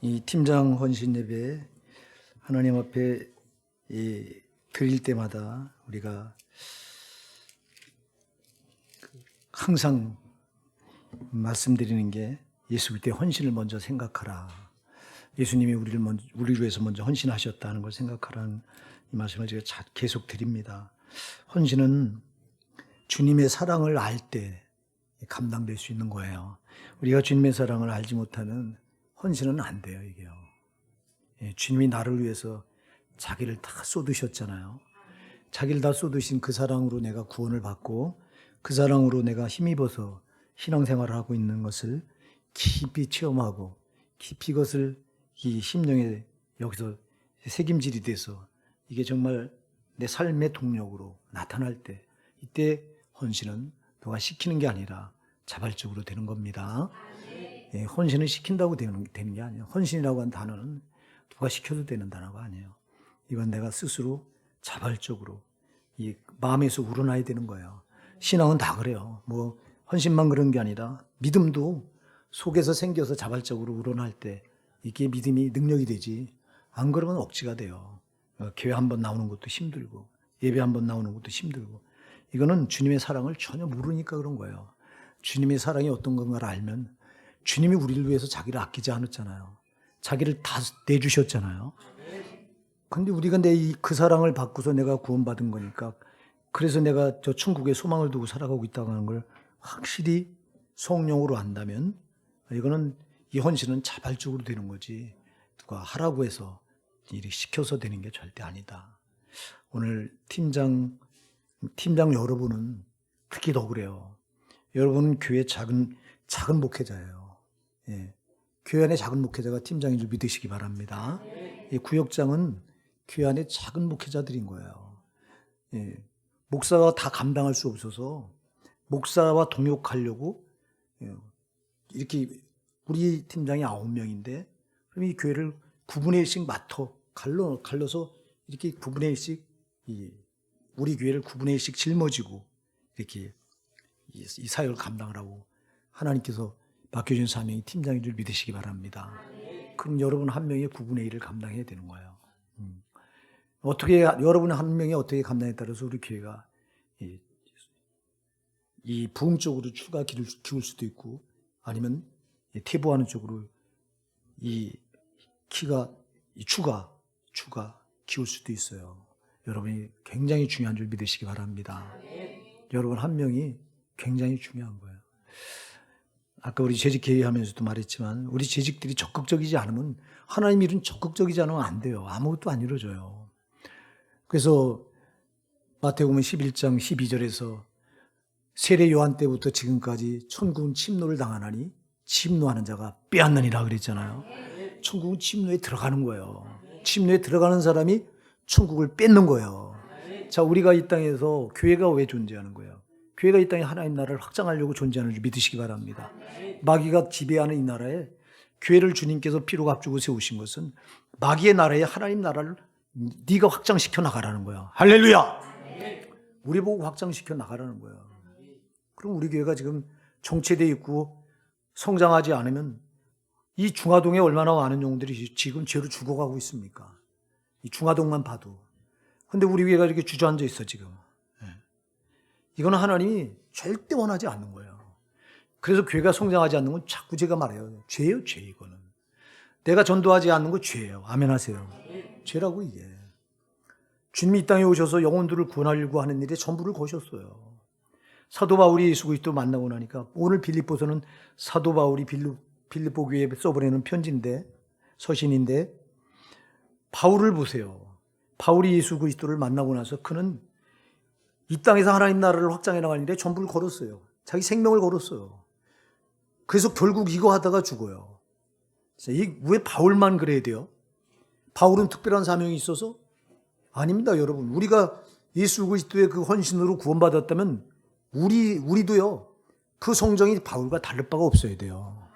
이 팀장 헌신 예배 하나님 앞에 드릴 때마다 우리가 항상 말씀드리는 게 예수 그리스도의 헌신을 먼저 생각하라. 예수님이 우리를 위해서 먼저 헌신하셨다는 걸 생각하라는 이 말씀을 제가 계속 드립니다. 헌신은 주님의 사랑을 알 때 감당될 수 있는 거예요. 우리가 주님의 사랑을 알지 못하면 헌신은 안 돼요, 이게요. 주님이 나를 위해서 자기를 다 쏟으셨잖아요. 자기를 다 쏟으신 그 사랑으로 내가 구원을 받고 그 사랑으로 내가 힘입어서 신앙생활을 하고 있는 것을 깊이 체험하고 깊이 이것을 이 심령에 여기서 새김질이 돼서 이게 정말 내 삶의 동력으로 나타날 때 이때 헌신은 누가 시키는 게 아니라 자발적으로 되는 겁니다. 헌신은 시킨다고 되는 게 아니에요. 헌신이라고 한 단어는 누가 시켜도 되는 단어가 아니에요. 이건 내가 스스로 자발적으로 이 마음에서 우러나야 되는 거예요. 신앙은 다 그래요. 뭐 헌신만 그런 게 아니라 믿음도 속에서 생겨서 자발적으로 우러날 때 이게 믿음이 능력이 되지. 안 그러면 억지가 돼요. 교회 한번 나오는 것도 힘들고 예배 한번 나오는 것도 힘들고 이거는 주님의 사랑을 전혀 모르니까 그런 거예요. 주님의 사랑이 어떤 건가를 알면 주님이 우리를 위해서 자기를 아끼지 않았잖아요. 자기를 다 내주셨잖아요. 근데 우리가 그 사랑을 받고서 내가 구원받은 거니까 그래서 내가 저 천국에 소망을 두고 살아가고 있다고 하는 걸 확실히 성령으로 안다면 이거는 이 헌신은 자발적으로 되는 거지 누가 하라고 해서 일이 시켜서 되는 게 절대 아니다. 오늘 팀장 여러분은 특히 더 그래요. 여러분은 교회 작은 목회자예요. 교회 안에 작은 목회자가 팀장인 줄 믿으시기 바랍니다. 구역장은 교회 안에 작은 목회자들인 거예요. 목사가 다 감당할 수 없어서 목사와 동역하려고 이렇게 우리 팀장이 9명인데 그럼 이 교회를 9분의 1씩 갈라서 이렇게 9분의 1씩 우리 교회를 9분의 1씩 짊어지고 이렇게 이 사역을 감당을 하고 하나님께서 맡겨준 사명이 팀장인 줄 믿으시기 바랍니다. 그럼 여러분 한 명이 9분의 1을 감당해야 되는 거예요. 어떻게 여러분 한 명이 어떻게 감당에 따라서 우리 교회가 이 부흥 쪽으로 추가 기울 수도 있고 아니면 퇴보하는 쪽으로 이 추가 기울 수도 있어요. 여러분이 굉장히 중요한 줄 믿으시기 바랍니다. 여러분 한 명이 굉장히 중요한 거예요. 아까 우리 재직 회의하면서도 말했지만 우리 재직들이 적극적이지 않으면 하나님 일은 적극적이지 않으면 안 돼요. 아무것도 안 이루어져요. 그래서 마태복음 11장 12절에서 세례 요한 때부터 지금까지 천국은 침노를 당하나니 침노하는 자가 빼앗느니라 그랬잖아요. 천국은 침노에 들어가는 거예요. 침노에 들어가는 사람이 천국을 뺏는 거예요. 자, 우리가 이 땅에서 교회가 왜 존재하는 거예요? 교회가 이 땅에 하나님 나라를 확장하려고 존재하는 줄 믿으시기 바랍니다. 마귀가 지배하는 이 나라에 교회를 주님께서 피로 값주고 세우신 것은 마귀의 나라에 하나님 나라를 네가 확장시켜 나가라는 거야. 할렐루야! 우리 보고 확장시켜 나가라는 거야. 그럼 우리 교회가 지금 정체되어 있고 성장하지 않으면 이 중화동에 얼마나 많은 영혼들이 지금 죄로 죽어가고 있습니까? 이 중화동만 봐도. 근데 우리 교회가 이렇게 주저앉아 있어 지금. 이거는 하나님이 절대 원하지 않는 거예요. 그래서 교회가 성장하지 않는 건 자꾸 제가 말해요. 죄예요, 죄 이거는. 내가 전도하지 않는 건 죄예요. 아멘 하세요. 죄라고 이게. 주님이 이 땅에 오셔서 영혼들을 구원하려고 하는 일에 전부를 거셨어요. 사도 바울이 예수 그리스도 만나고 나니까 오늘 빌립보서는 사도 바울이 빌립보 교회에 써보내는 편지인데 서신인데 바울을 보세요. 바울이 예수 그리스도를 만나고 나서 그는 이 땅에서 하나님 나라를 확장해 나가는 일에 전부를 걸었어요. 자기 생명을 걸었어요. 그래서 결국 이거 하다가 죽어요. 왜 바울만 그래야 돼요? 바울은 특별한 사명이 있어서? 아닙니다, 여러분. 우리가 예수 그리스도의 그 헌신으로 구원받았다면 우리도요. 그 성정이 바울과 다를 바가 없어야 돼요.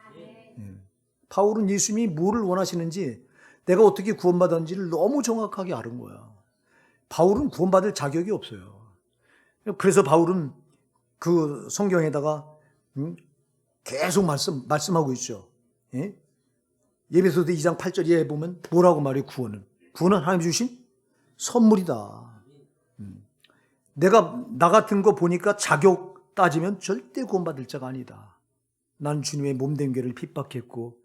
바울은 예수님이 뭐를 원하시는지 내가 어떻게 구원받았는지를 너무 정확하게 아는 거야. 바울은 구원받을 자격이 없어요. 그래서 바울은 그 성경에다가 계속 말씀하고 있죠. 예배소서 2장 8절에 보면 뭐라고 말해요? 구원은 하나님 주신 선물이다. 내가 나 같은 거 보니까 자격 따지면 절대 구원받을 자가 아니다. 난 주님의 몸된 교회를 핍박했고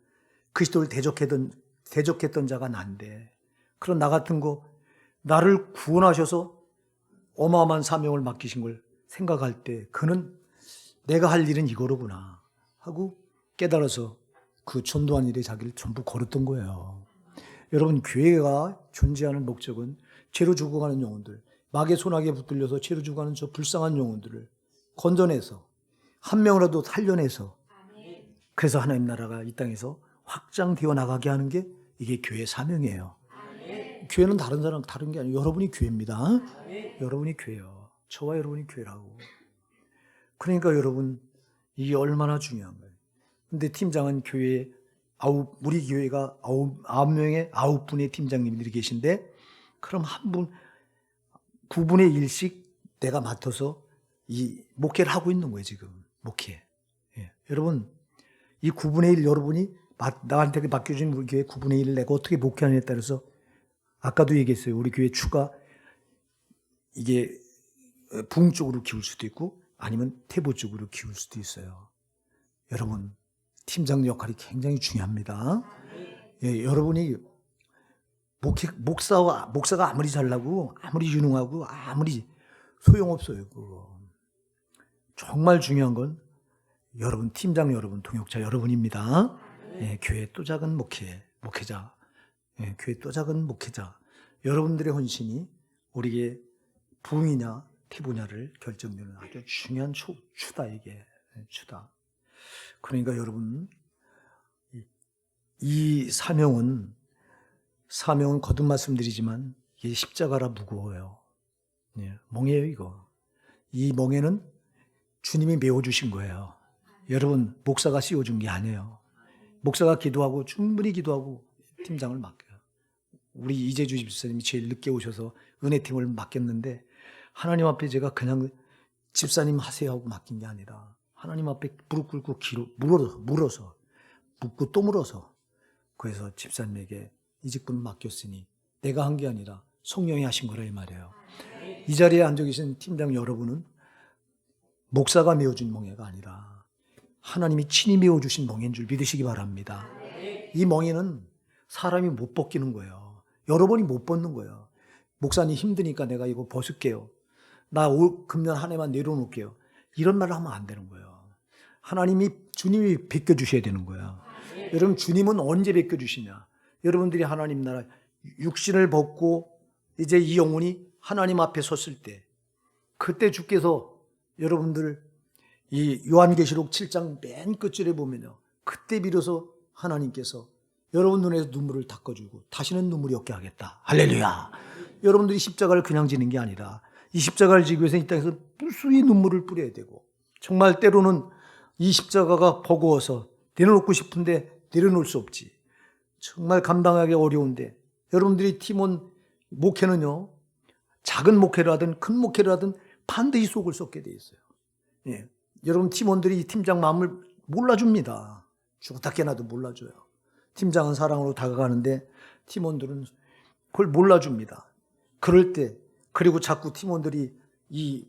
그리스도를 대적했던 자가 난데, 그런 나 같은 거 나를 구원하셔서 어마어마한 사명을 맡기신 걸 생각할 때 그는 내가 할 일은 이거로구나 하고 깨달아서 그 전도한 일에 자기를 전부 걸었던 거예요. 여러분, 교회가 존재하는 목적은 죄로 죽어가는 영혼들, 마귀의 손아귀에 붙들려서 죄로 죽어가는 저 불쌍한 영혼들을 건져내서 한 명이라도 살려내서, 그래서 하나님 나라가 이 땅에서 확장되어 나가게 하는 게 이게 교회의 사명이에요. 교회는 다른 사람 다른 게 아니에요. 여러분이 교회입니다. 여러분이 교회요. 저와 여러분이 교회라고. 그러니까 여러분, 이게 얼마나 중요한 거예요. 근데 팀장은 교회에 우리 교회가 9명의 9분의 팀장님들이 계신데, 그럼 한 분 9분의 1씩 내가 맡아서 이 목회를 하고 있는 거예요. 지금 목회. 예. 여러분, 이 9분의 1 여러분이 나한테 맡겨준 우리 교회 9분의 1을 내가 어떻게 목회하느냐에 따라서, 아까도 얘기했어요. 우리 교회 추가 이게 부흥 쪽으로 기울 수도 있고 아니면 태보 쪽으로 기울 수도 있어요. 여러분, 팀장 역할이 굉장히 중요합니다. 예, 여러분이 목사가 아무리 잘나고 아무리 유능하고 아무리 소용없어요. 그거. 정말 중요한 건 여러분, 팀장 여러분, 동역자 여러분입니다. 예, 교회 또 작은 목회자, 예, 교회 또 작은 목회자, 여러분들의 헌신이 우리에게 부흥이냐 태보냐를 결정되는 아주 중요한 추다. 이게 추다. 그러니까 여러분, 이 사명은 거듭 말씀드리지만 이게 십자가라 무거워요. 예, 멍에요 이거. 이 멍에는 주님이 메워주신 거예요. 여러분, 목사가 씌워준 게 아니에요. 목사가 기도하고 충분히 기도하고 팀장을 맡겨요. 우리 이재주 집사님이 제일 늦게 오셔서 은혜팀을 맡겼는데, 하나님 앞에 제가 그냥 집사님 하세요 하고 맡긴 게 아니라 하나님 앞에 무릎 꿇고 물어서 묻고 또 물어서, 그래서 집사님에게 이 직분을 맡겼으니 내가 한 게 아니라 성령이 하신 거라 이 말이에요. 이 자리에 앉아 계신 팀장 여러분은 목사가 메워준 멍에가 아니라 하나님이 친히 메워주신 멍에인 줄 믿으시기 바랍니다. 이 멍에는 사람이 못 벗기는 거예요. 여러분이 못 벗는 거예요. 목사님 힘드니까 내가 이거 벗을게요. 나 금년 한 해만 내려놓을게요. 이런 말을 하면 안 되는 거예요. 주님이 베껴주셔야 되는 거예요. 여러분, 주님은 언제 베껴주시냐? 여러분들이 하나님 나라 육신을 벗고 이제 이 영혼이 하나님 앞에 섰을 때, 그때 주께서 여러분들 이 요한계시록 7장 맨 끝줄에 보면요, 그때 비로소 하나님께서 여러분 눈에서 눈물을 닦아주고 다시는 눈물이 없게 하겠다. 할렐루야. 여러분들이 십자가를 그냥 지는 게 아니라 이 십자가를 지기 위해서 이 땅에서 무수히 눈물을 뿌려야 되고, 정말 때로는 이 십자가가 버거워서 내려놓고 싶은데 내려놓을 수 없지. 정말 감당하기 어려운데, 여러분들이 팀원 목회는요, 작은 목회를 하든 큰 목회를 하든 반드시 속을 썩게 돼 있어요. 예. 여러분, 팀원들이 이 팀장 마음을 몰라줍니다. 죽었다 깨나도 몰라줘요. 팀장은 사랑으로 다가가는데 팀원들은 그걸 몰라줍니다. 그럴 때, 그리고 자꾸 팀원들이 이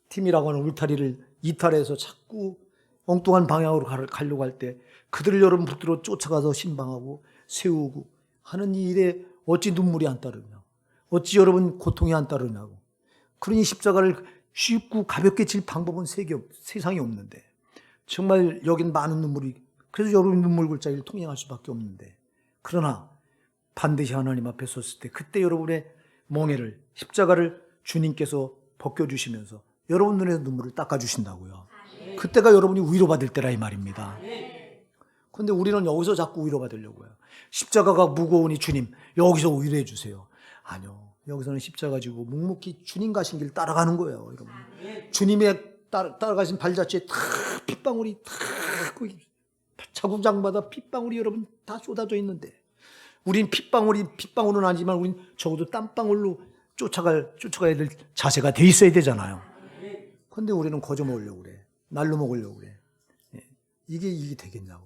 팀이라고 하는 울타리를 이탈해서 자꾸 엉뚱한 방향으로 가려고 할 때 그들을 여러분 붙들어 쫓아가서 신방하고 세우고 하는 이 일에 어찌 눈물이 안 따르냐, 어찌 여러분 고통이 안 따르냐고. 그러니 십자가를 쉽고 가볍게 질 방법은 세상에 없는데, 정말 여긴 많은 눈물이, 그래서 여러분 눈물 골짜기를 통행할 수밖에 없는데, 그러나 반드시 하나님 앞에 섰을 때 그때 여러분의 멍에를, 십자가를 주님께서 벗겨주시면서 여러분 눈에서 눈물을 닦아주신다고요. 그때가 여러분이 위로받을 때라 이 말입니다. 그런데 우리는 여기서 자꾸 위로받으려고 해요. 십자가가 무거우니 주님 여기서 위로해 주세요. 아니요, 여기서는 십자가 지고 묵묵히 주님 가신 길 따라가는 거예요. 여러분, 주님의 따라가신 발자취에 다 핏방울이 다 자국장마다 핏방울이 여러분 다 쏟아져 있는데, 우린 핏방울은 아니지만 우린 적어도 땀방울로 쫓아가야 될 자세가 돼 있어야 되잖아요. 그런데 우리는 거저 먹으려고 그래. 날로 먹으려고 그래. 이게 되겠냐고.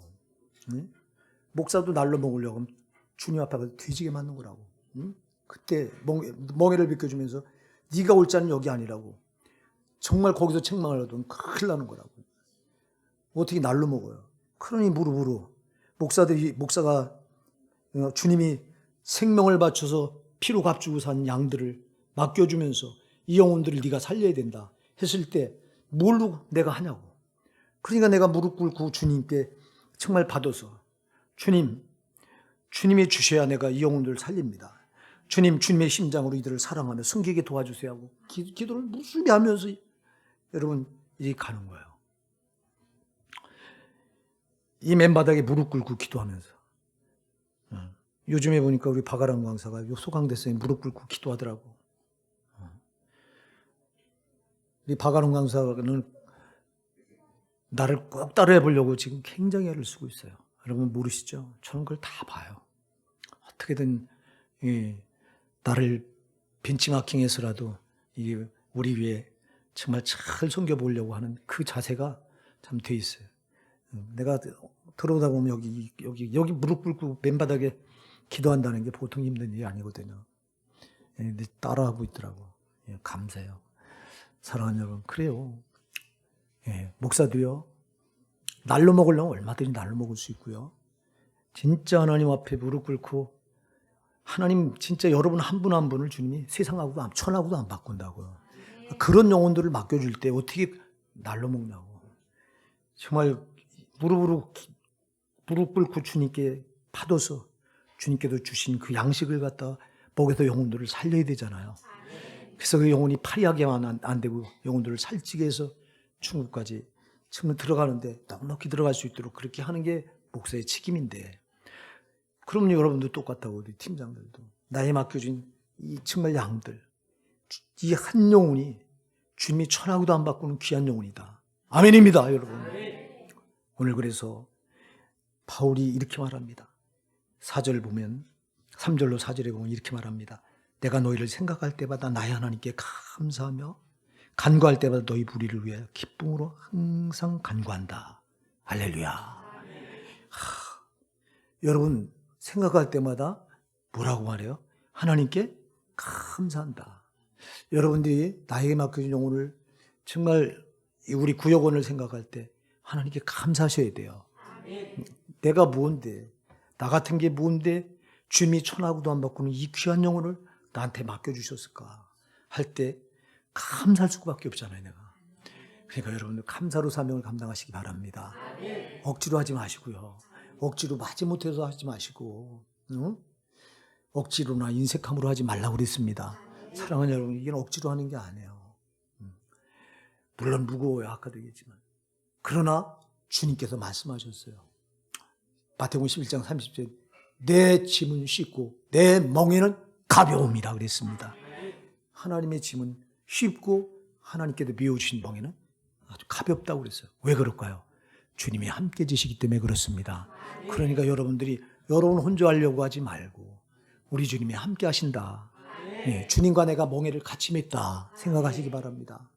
목사도 날로 먹으려고 하면 주님 앞에 가서 뒤지게 맞는 거라고. 응? 그때 멍에를 비켜주면서 네가 올 자는 여기 아니라고. 정말 거기서 책망을 하면 큰일 나는 거라고. 어떻게 날로 먹어요. 그러니 무릎으로 목사가 주님이 생명을 바쳐서 피로 값주고 산 양들을 맡겨주면서 이 영혼들을 네가 살려야 된다 했을 때 뭘로 내가 하냐고. 그러니까 내가 무릎 꿇고 주님께 정말 받아서 주님이 주셔야 내가 이 영혼들을 살립니다. 주님의 심장으로 이들을 사랑하며 섬기게 도와주세요 하고 기도를 무수히 하면서 여러분 이렇게 가는 거예요. 이 맨바닥에 무릎 꿇고 기도하면서. 요즘에 보니까 우리 박아랑 강사가 소강대성에 무릎 꿇고 기도하더라고. 이 박아랑 강사는 나를 꼭 따라해 보려고 지금 굉장히 애를 쓰고 있어요. 여러분 모르시죠? 저는 그걸 다 봐요. 어떻게든 나를 벤치마킹해서라도 우리 위에 정말 잘 섬겨보려고 하는 그 자세가 참 돼 있어요. 내가 들어오다 보면 여기 무릎 꿇고 맨바닥에 기도한다는 게 보통 힘든 일이 아니거든요. 근데 따라하고 있더라고. 감사해요. 사랑하는 여러분, 그래요. 목사도요. 날로 먹으려면 얼마든지 날로 먹을 수 있고요. 진짜 하나님 앞에 무릎 꿇고 하나님 진짜 여러분 한 분 한 분을 주님이 세상하고도 천하고도 안 바꾼다고요. 그런 영혼들을 맡겨줄 때 어떻게 날로 먹냐고. 정말 무릎 꿇고 주님께 받아서 주님께도 주신 그 양식을 갖다 먹여서 영혼들을 살려야 되잖아요. 그래서 그 영혼이 파리하게만 안 되고 영혼들을 살찌게 해서 천국까지 처음 들어가는데 넉넉히 들어갈 수 있도록 그렇게 하는 게 목사의 책임인데, 그럼요 여러분도 똑같다고. 우리 팀장들도 나에 맡겨진 이 정말 양들, 이 한 영혼이 주님이 천하고도 안 바꾸는 귀한 영혼이다. 아멘입니다 여러분. 오늘 그래서 바울이 이렇게 말합니다. 4절 보면 3절로 4절에 보면 이렇게 말합니다. 내가 너희를 생각할 때마다 나의 하나님께 감사하며 간구할 때마다 너희 불의를 위해 기쁨으로 항상 간구한다. 할렐루야. 여러분 생각할 때마다 뭐라고 말해요? 하나님께 감사한다. 여러분들이 나에게 맡겨진 영혼을 정말 우리 구역원을 생각할 때 하나님께 감사하셔야 돼요. 내가 뭔데, 나 같은 게 뭔데 주님이 천하고도 안 바꾸는 이 귀한 영혼을 나한테 맡겨주셨을까 할 때 감사할 수밖에 없잖아요 내가. 그러니까 여러분들 감사로 사명을 감당하시기 바랍니다. 억지로 하지 마시고요. 억지로 마지못해서 하지 마시고, 응? 억지로나 인색함으로 하지 말라고 그랬습니다. 사랑하는 여러분, 이게 억지로 하는 게 아니에요. 물론 무거워요. 아까도 얘기했지만. 그러나 주님께서 말씀하셨어요. 마태복음 11장 30절 내 짐은 쉽고 내 멍에는 가벼움이라 그랬습니다. 하나님의 짐은 쉽고 하나님께서 비워주신 멍에는 아주 가볍다고 그랬어요. 왜 그럴까요? 주님이 함께 지시기 때문에 그렇습니다. 그러니까 여러분들이 여러분 혼자 하려고 하지 말고 우리 주님이 함께 하신다. 주님과 내가 멍에를 같이 맸다 생각하시기 바랍니다.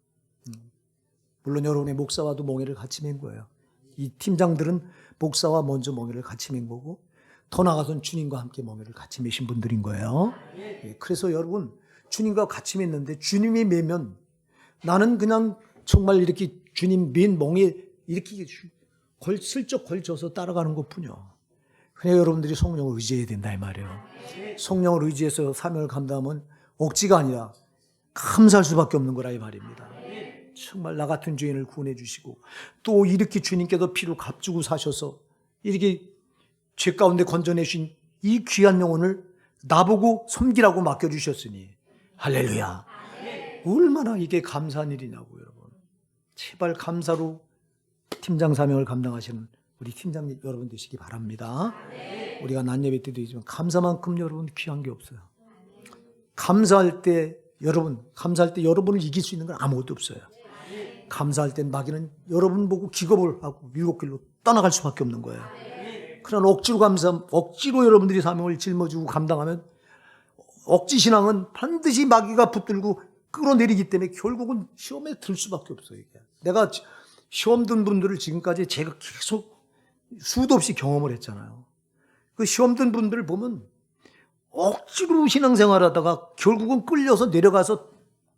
물론 여러분의 목사와도 멍에를 같이 맨 거예요. 이 팀장들은 목사와 먼저 멍에를 같이 맨 거고 더 나아가서는 주님과 함께 멍에를 같이 매신 분들인 거예요. 그래서 여러분 주님과 같이 맸는데 주님이 매면 나는 그냥 정말 이렇게 주님 맨 멍에 이렇게 슬쩍 걸쳐서 따라가는 것뿐이요. 그냥 여러분들이 성령을 의지해야 된다 이 말이에요. 성령을 의지해서 사명을 감당하면 억지가 아니라 감사할 수밖에 없는 거라 이 말입니다. 정말 나 같은 죄인을 구원해 주시고 또 이렇게 주님께서 피로 값주고 사셔서 이렇게 죄 가운데 건져내신 이 귀한 영혼을 나보고 섬기라고 맡겨주셨으니 할렐루야. 얼마나 이게 감사한 일이냐고 여러분. 제발 감사로 팀장 사명을 감당하시는 우리 팀장 여러분 되시기 바랍니다. 우리가 낮 예배 때도 있지만 감사만큼 여러분 귀한 게 없어요. 감사할 때 여러분을 이길 수 있는 건 아무것도 없어요. 감사할 때 마귀는 여러분 보고 기겁을 하고 유혹길로 떠나갈 수밖에 없는 거예요. 그러나 억지로 여러분들이 사명을 짊어지고 감당하면 억지 신앙은 반드시 마귀가 붙들고 끌어내리기 때문에 결국은 시험에 들 수밖에 없어요. 이게. 내가 시험 든 분들을 지금까지 제가 계속 수도 없이 경험을 했잖아요. 그 시험 든 분들 보면 억지로 신앙생활 하다가 결국은 끌려서 내려가서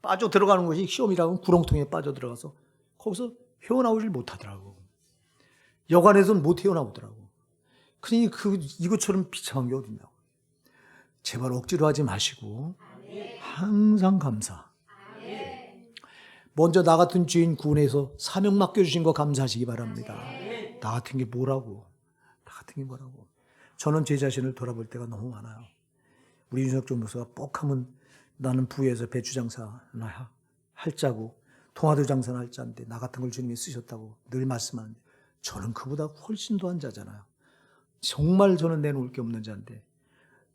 빠져 들어가는 것이 시험이라고 구렁텅이에 빠져 들어가서 거기서 헤어나오질 못하더라고. 여관에서는 못 헤어나오더라고. 그러니 이것처럼 비참한 게 어딨냐고. 제발 억지로 하지 마시고 항상 감사. 먼저 나 같은 죄인 구원해서 사명 맡겨주신 거 감사하시기 바랍니다. 나 같은 게 뭐라고. 나 같은 게 뭐라고. 저는 제 자신을 돌아볼 때가 너무 많아요. 우리 윤석종 목사가 뻑하면 나는 부에서 배추 장사나 할자고 통화도 장사나 할자인데 나 같은 걸 주님이 쓰셨다고 늘 말씀하는데 저는 그보다 훨씬 더한 자잖아요. 정말 저는 내놓을 게 없는 자인데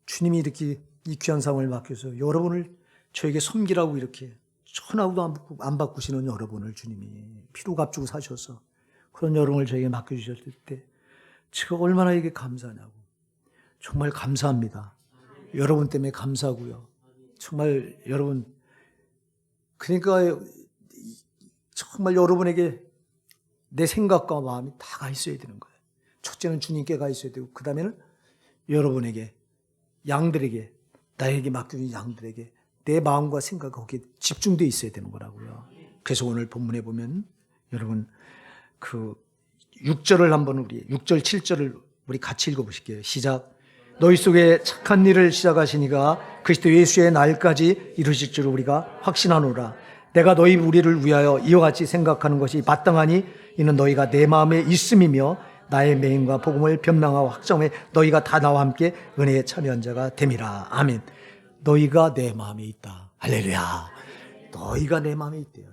주님이 이렇게 이 귀한 상을 맡겨서 여러분을 저에게 섬기라고 이렇게 천하고도 안 바꾸시는 여러분을 주님이 피로 값주고 사셔서 그런 여러분을 저에게 맡겨주셨을 때 제가 얼마나 이게 감사하냐고. 정말 감사합니다. 여러분 때문에 감사하고요. 정말 여러분, 그러니까 정말 여러분에게 내 생각과 마음이 다 가 있어야 되는 거예요. 첫째는 주님께 가 있어야 되고 그 다음에는 여러분에게, 양들에게, 나에게 맡겨진 양들에게 내 마음과 생각이 거기에 집중되어 있어야 되는 거라고요. 그래서 오늘 본문에 보면 여러분 그 6절을 한번 6절 7절을 우리 같이 읽어보실게요. 시작. 너희 속에 착한 일을 시작하시니가 그리스도 예수의 날까지 이루실 줄 우리가 확신하노라. 내가 너희 우리를 위하여 이와 같이 생각하는 것이 마땅하니 이는 너희가 내 마음에 있음이며 나의 맹인과 복음을 변명하고 확정해 너희가 다 나와 함께 은혜에 참여한 자가 됨이라. 아멘. 너희가 내 마음에 있다. 할렐루야. 너희가 내 마음에 있대요.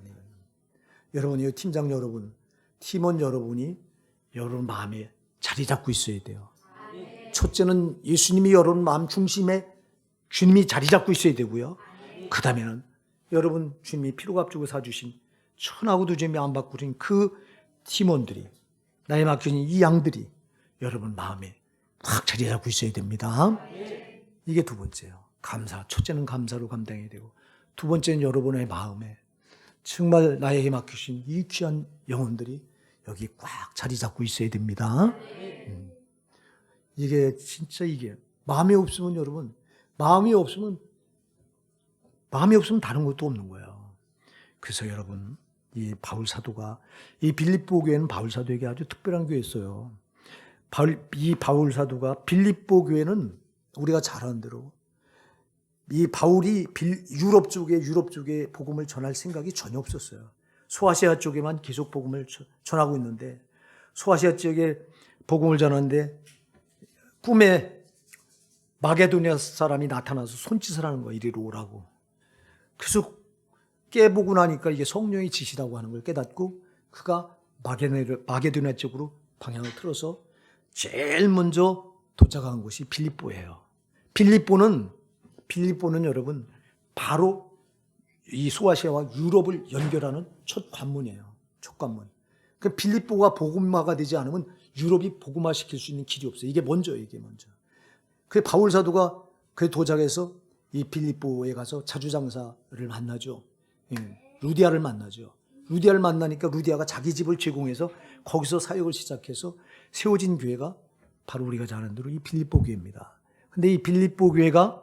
여러분이요, 팀장 여러분, 팀원 여러분이 여러분 마음에 자리 잡고 있어야 돼요. 첫째는 예수님이 여러분 마음 중심에 주님이 자리 잡고 있어야 되고요. 그 다음에는 여러분 주님이 피로 값주고 사주신 천하고도 주님이 안 바꾸신 그 팀원들이 나의 맡겨진 이 양들이 여러분 마음에 확 자리 잡고 있어야 됩니다. 이게 두 번째예요. 감사. 첫째는 감사로 감당해야 되고 두 번째는 여러분의 마음에 정말 나에게 맡기신 이 귀한 영혼들이 여기 꽉 자리 잡고 있어야 됩니다. 이게 진짜 이게 마음이 없으면 여러분 마음이 없으면 다른 것도 없는 거예요. 그래서 여러분 이 바울 사도가 이 빌립보 교회는 바울 사도에게 아주 특별한 교회였어요. 이 바울 사도가 빌립보 교회는 우리가 잘 아는 대로 이 바울이 유럽 쪽에 복음을 전할 생각이 전혀 없었어요. 소아시아 쪽에만 계속 복음을 전하고 있는데 소아시아 지역에 복음을 전하는데 꿈에 마게도니아 사람이 나타나서 손짓을 하는 거예요. 이리로 오라고. 그래서 깨보고 나니까 이게 성령의 지시라고 하는 걸 깨닫고 그가 마게도니아 쪽으로 방향을 틀어서 제일 먼저 도착한 곳이 빌립보예요. 빌립보는 여러분 바로 이 소아시아와 유럽을 연결하는 첫 관문이에요. 첫 관문. 그 빌립보가 복음화가 되지 않으면 유럽이 복음화시킬 수 있는 길이 없어요. 이게 먼저예요. 그 바울 사도가 그 도착해서 이 빌립보에 가서 자주장사를 만나죠. 루디아를 만나죠. 루디아를 만나니까 루디아가 자기 집을 제공해서 거기서 사역을 시작해서 세워진 교회가 바로 우리가 잘 아는 대로 이 빌립보 교회입니다. 근데 이 빌립보 교회가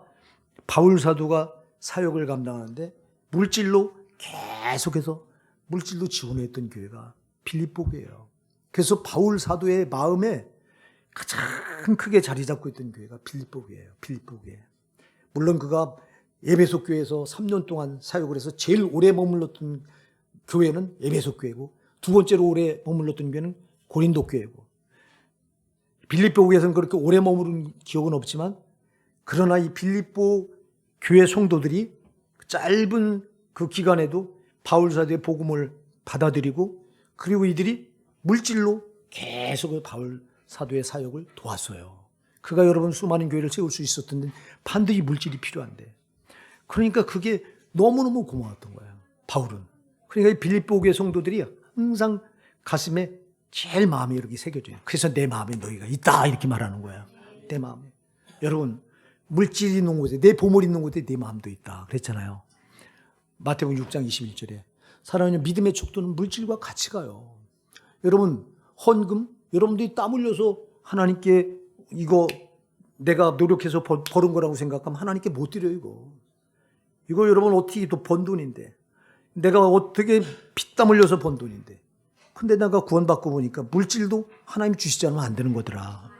바울 사도가 사역을 감당하는데 물질로 계속해서 물질로 지원했던 교회가 빌립보 교회예요. 그래서 바울 사도의 마음에 가장 크게 자리 잡고 있던 교회가 빌립보 교회예요. 빌립보 교회. 물론 그가 에베소 교회에서 3년 동안 사역을 해서 제일 오래 머물렀던 교회는 에베소 교회고 두 번째로 오래 머물렀던 교회는 고린도 교회고 빌립보 교회에서는 그렇게 오래 머무른 기억은 없지만 그러나 이 빌립보 교회 성도들이 짧은 그 기간에도 바울 사도의 복음을 받아들이고 그리고 이들이 물질로 계속 바울 사도의 사역을 도왔어요. 그가 여러분 수많은 교회를 세울 수 있었던데 반드시 물질이 필요한데 그러니까 그게 너무너무 고마웠던 거예요. 바울은. 그러니까 이 빌립보 교회 성도들이 항상 가슴에 제일 마음에 이렇게 새겨져요. 그래서 내 마음에 너희가 있다 이렇게 말하는 거예요. 내 마음에. 여러분 물질이 있는 곳에 내 보물이 있는 곳에 내 마음도 있다 그랬잖아요. 마태복음 6장 21절에 사랑하는 믿음의 척도는 물질과 같이 가요. 여러분 헌금 여러분들이 땀 흘려서 하나님께 이거 내가 노력해서 벌은 거라고 생각하면 하나님께 못 드려요, 이거 여러분 어떻게 또 번 돈인데, 내가 어떻게 피땀 흘려서 번 돈인데, 근데 내가 구원받고 보니까 물질도 하나님 주시지 않으면 안 되는 거더라.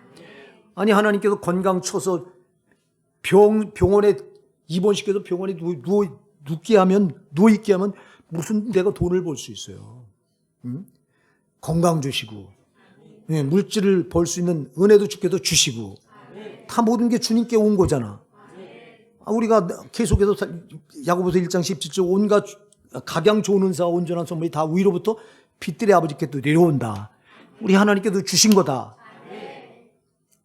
아니, 하나님께서 건강 쳐서 병원에 입원시켜서 병원에 누워있게 하면 무슨 내가 돈을 벌 수 있어요. 응? 건강 주시고, 물질을 벌 수 있는 은혜도 주께도 주시고, 다 모든 게 주님께 온 거잖아. 우리가 계속해서 야고보서 1장 17절 온갖 각양 좋은 은사와 온전한 선물이 다 위로부터 빛들의 아버지께 또 내려온다. 우리 하나님께도 주신 거다.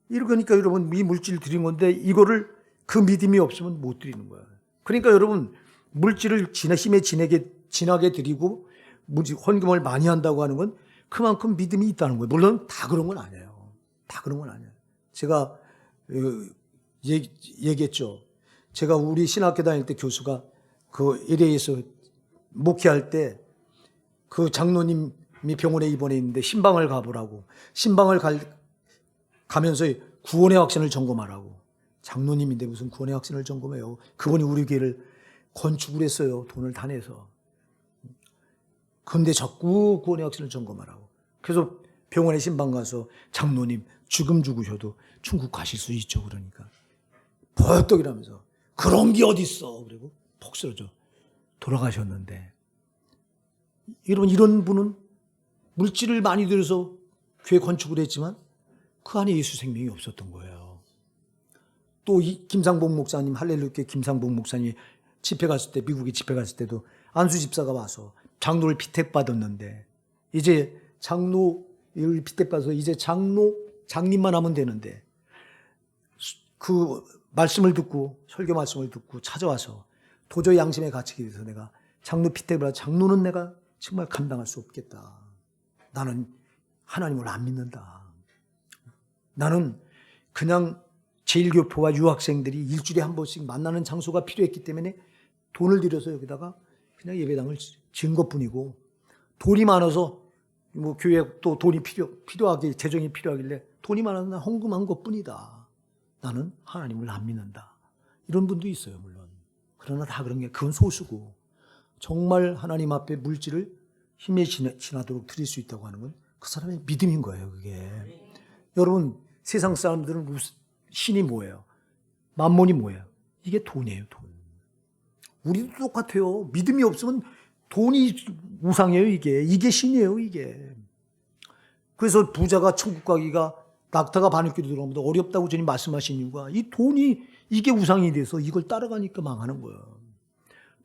이러니까 여러분, 이 물질을 드린 건데 이거를 그 믿음이 없으면 못 드리는 거야. 그러니까 여러분, 물질을 힘에 진하게 드리고 헌금을 많이 한다고 하는 건 그만큼 믿음이 있다는 거예요. 물론 다 그런 건 아니에요. 다 그런 건 아니에요. 제가 얘기했죠. 제가 우리 신학교 다닐 때 교수가 그 LA에서 목회할 때 그 장로님이 병원에 입원해 있는데 신방을 가보라고, 신방을 가면서 구원의 확신을 점검하라고. 장로님인데 무슨 구원의 확신을 점검해요. 그분이 우리 교회를 건축을 했어요. 돈을 다 내서. 근데 자꾸 구원의 확신을 점검하라고. 그래서 병원에 신방 가서 장로님 지금 죽으셔도 천국 가실 수 있죠. 그러니까 버떡이라면서 그런 게 어딨어. 그리고 폭 쓰러져 돌아가셨는데, 여러분, 이런 분은 물질을 많이 들여서 교회 건축을 했지만 그 안에 예수 생명이 없었던 거예요. 또 이 김상복 목사님, 할렐루야 김상복 목사님 집회 갔을 때, 미국에 집회 갔을 때도 안수 집사가 와서 장로를 피택받았는데, 이제 장로를 피택받아서 이제 장님만 하면 되는데, 그 말씀을 듣고, 설교 말씀을 듣고 찾아와서 도저히 양심에 갇히게 돼서 내가 장로 피택을 받아, 장로는 내가 정말 감당할 수 없겠다. 나는 하나님을 안 믿는다. 나는 그냥 제1교포와 유학생들이 일주일에 한 번씩 만나는 장소가 필요했기 때문에 돈을 들여서 여기다가 그냥 예배당을 지은 것뿐이고, 돈이 많아서 뭐 교회 또 돈이 필요하게, 재정이 필요하길래 돈이 많아서 난 헌금한 것뿐이다. 나는 하나님을 안 믿는다. 이런 분도 있어요, 물론. 그러나 다 그런 게, 그건 소수고, 정말 하나님 앞에 물질을 힘에 지나도록 드릴 수 있다고 하는 건 그 사람의 믿음인 거예요, 그게. 여러분, 세상 사람들은 신이 뭐예요? 만몬이 뭐예요? 이게 돈이에요, 돈. 우리도 똑같아요. 믿음이 없으면 돈이 우상이에요, 이게. 이게 신이에요, 이게. 그래서 부자가 천국 가기가 낙타가 바늘귀로 들어가면 어렵다고 주님 말씀하신 이유가 이 돈이, 이게 우상이 돼서 이걸 따라가니까 망하는 거예요.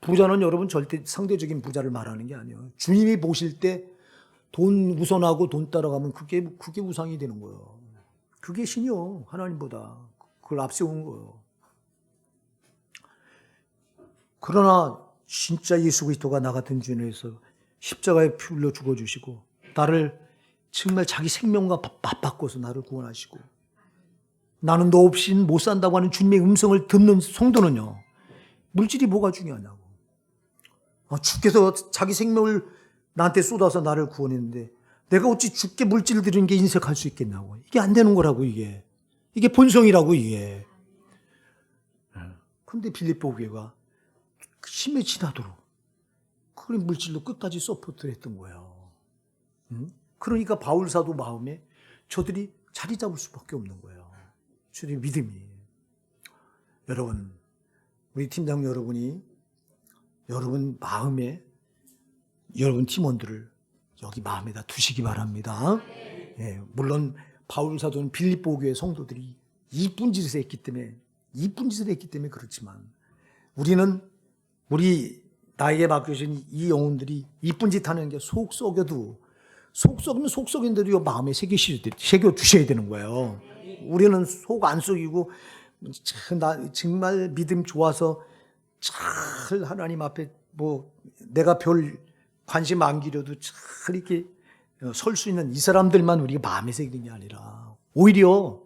부자는 여러분 절대 상대적인 부자를 말하는 게 아니에요. 주님이 보실 때 돈 우선하고 돈 따라가면 그게 우상이 되는 거예요. 그게 신이요, 하나님보다. 그걸 앞세우는 거예요. 그러나 진짜 예수 그리스도가 나 같은 죄인을 위해서 십자가에 피 흘려 죽어주시고 나를 정말 자기 생명과 맞바꿔서 나를 구원하시고, 나는 너 없이는 못 산다고 하는 주님의 음성을 듣는 성도는요, 물질이 뭐가 중요하냐고. 주께서 자기 생명을 나한테 쏟아서 나를 구원했는데 내가 어찌 주께 물질을 드리는 게 인색할 수 있겠냐고. 이게 안 되는 거라고, 이게. 이게 본성이라고, 이게. 그런데 빌립보 교회가 힘에 지나도록 그런 물질로 끝까지 서포트를 했던 거예요. 그러니까 바울 사도 마음에 저들이 자리 잡을 수밖에 없는 거예요. 저들의 믿음이. 여러분, 우리 팀장 여러분이 여러분 마음에, 여러분 팀원들을 여기 마음에다 두시기 바랍니다. 예, 물론 바울 사도는 빌립보 교회 성도들이 이쁜 짓을 했기 때문에 그렇지만, 우리는 나에게 맡겨진 이 영혼들이 이쁜 짓 하는 게 속 썩여도, 속 썩인 대로 마음에 새겨 두셔야 되는 거예요. 우리는 속 안 썩이고 정말 믿음 좋아서 잘 하나님 앞에 뭐 내가 별 관심 안 기려도 잘 이렇게 설 수 있는 이 사람들만 우리가 마음에 새기는 게 아니라, 오히려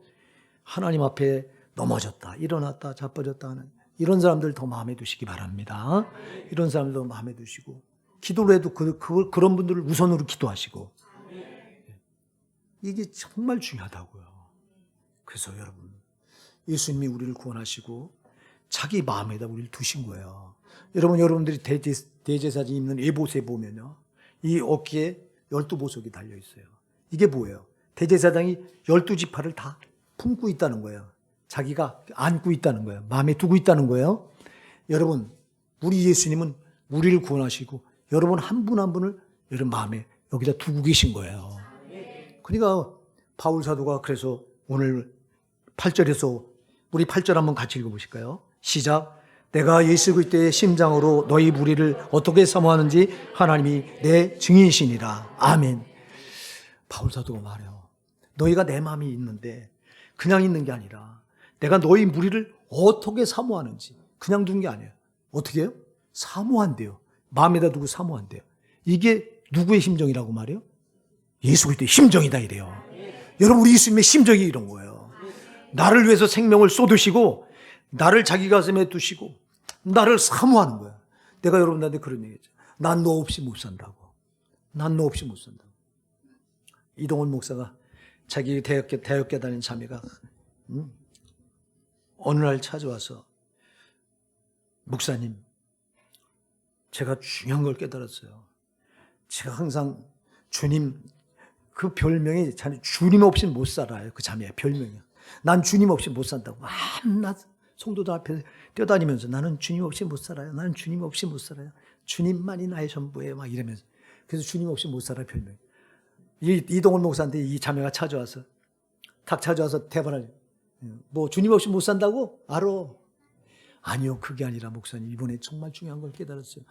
하나님 앞에 넘어졌다, 일어났다, 자빠졌다 하는 이런 사람들 더 마음에 두시기 바랍니다. 이런 사람들도 마음에 두시고, 기도를 해도 그런 분들을 우선으로 기도하시고, 이게 정말 중요하다고요. 그래서 여러분, 예수님이 우리를 구원하시고 자기 마음에다 우리를 두신 거예요. 여러분들이 대제사장이 입는 에봇에 보면요, 이 어깨에 12보석이 달려 있어요. 이게 뭐예요? 대제사장이 12지파를 다 품고 있다는 거예요. 자기가 안고 있다는 거예요. 마음에 두고 있다는 거예요. 여러분, 우리 예수님은 우리를 구원하시고 여러분 한 분 한 분을 여러분 마음에 여기다 두고 계신 거예요. 그러니까 바울 사도가 그래서 오늘 8절에서 우리 8절 한번 같이 읽어보실까요? 시작. 내가 예수 그리스도의 심장으로 너희 무리를 어떻게 사모하는지 하나님이 내 증인이시니라. 아멘. 바울 사도가 말해요. 너희가 내 마음이 있는데 그냥 있는 게 아니라 내가 너희 무리를 어떻게 사모하는지 그냥 둔 게 아니에요. 어떻게 해요? 사모한대요. 마음에다 두고 사모한대요. 이게 누구의 심정이라고 말해요? 예수 그리스도의 심정이다 이래요. 여러분, 우리 예수님의 심정이 이런 거예요. 나를 위해서 생명을 쏟으시고 나를 자기 가슴에 두시고 나를 사모하는 거야. 내가 여러분들한테 그런 얘기했죠. 난 너 없이 못 산다고. 난 너 없이 못 산다고. 이동원 목사가 자기 대학교 다닌 자매가 어느 날 찾아와서 목사님, 제가 중요한 걸 깨달았어요. 제가 항상 주님, 그 별명이 주님 없이는 못 살아요. 그 자매의 별명이야. 난 주님 없이 못 산다고. 나 성도들 앞에 뛰어다니면서 나는 주님 없이 못 살아요. 나는 주님 없이 못 살아요. 주님만이 나의 전부예요. 막 이러면서. 그래서 주님 없이 못 살아 별명. 이동원 목사한테 이 자매가 찾아와서 탁 찾아와서 대발을 뭐 주님 없이 못 산다고? 알아. 아니요, 그게 아니라 목사님, 이번에 정말 중요한 걸 깨달았어요.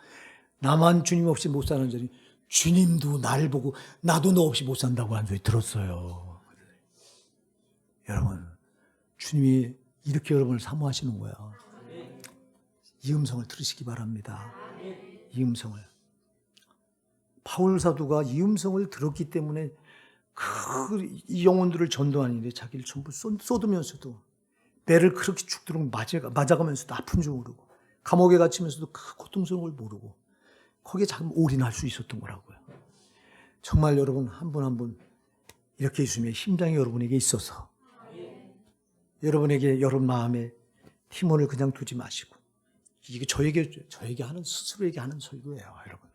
나만 주님 없이 못 사는 자리, 주님도 나를 보고 나도 너 없이 못 산다고 하는 소리 들었어요. 여러분, 주님이 이렇게 여러분을 사모하시는 거예요. 이 음성을 들으시기 바랍니다. 이 음성을. 바울 사도가 이 음성을 들었기 때문에 이 영혼들을 전도하는 일에 자기를 전부 쏟으면서도 배를 그렇게 죽도록 맞아가면서도 아픈 줄 모르고 감옥에 갇히면서도 그 고통스러운 걸 모르고 거기에 자꾸 올인할 수 있었던 거라고요. 정말 여러분 한 분 한 분 이렇게 예수님의 심장이 여러분에게 있어서 여러분에게 여러분 마음에 팀원을 그냥 두지 마시고 이게 저에게 하는 스스로에게 하는 설교예요. 여러분,